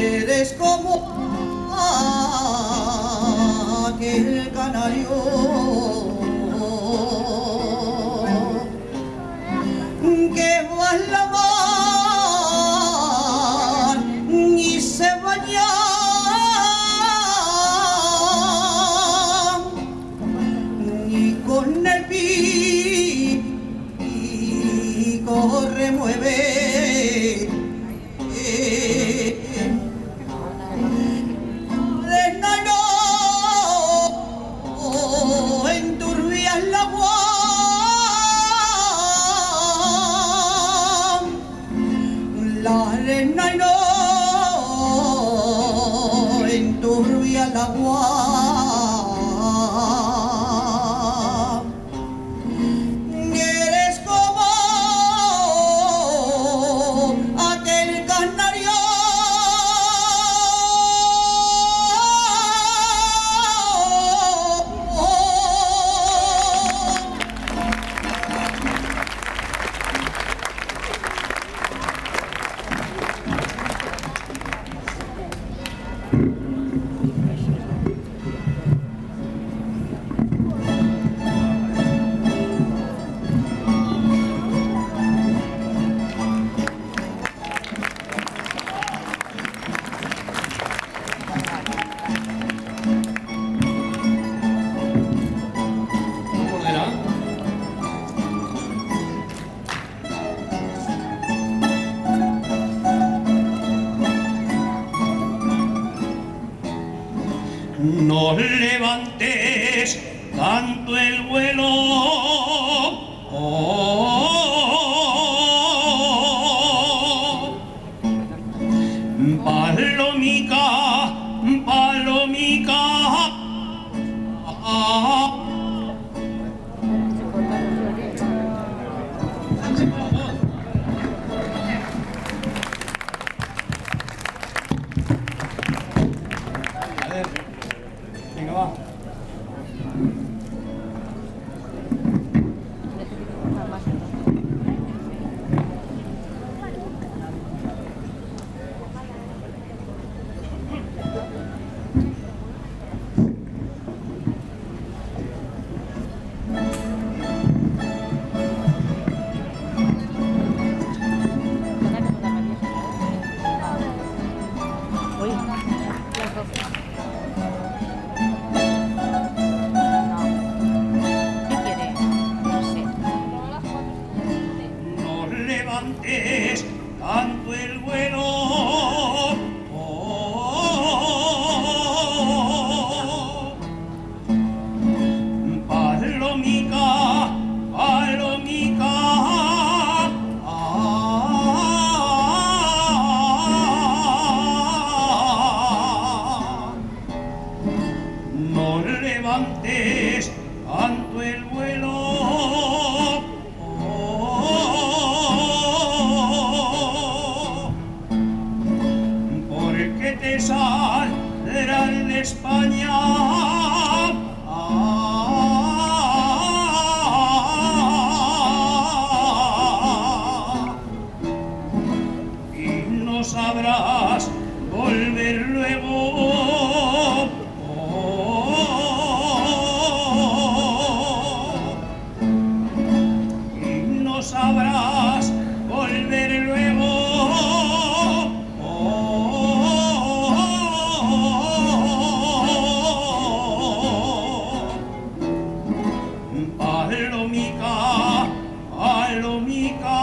eres como aquel canario que va a la mar y se baña y con el pico remueve enturbias la agua, la arena y no enturbia el agua. Eres como aquel canario No levantes tanto el vuelo, palomica, palomica. Venga, va. Levantes tanto el vuelo, palomica, palomica. No levantes tanto el vuelo, porque te saldrán de España y no sabrás volver luego. Sabrás volver luego. Palomica, palomica.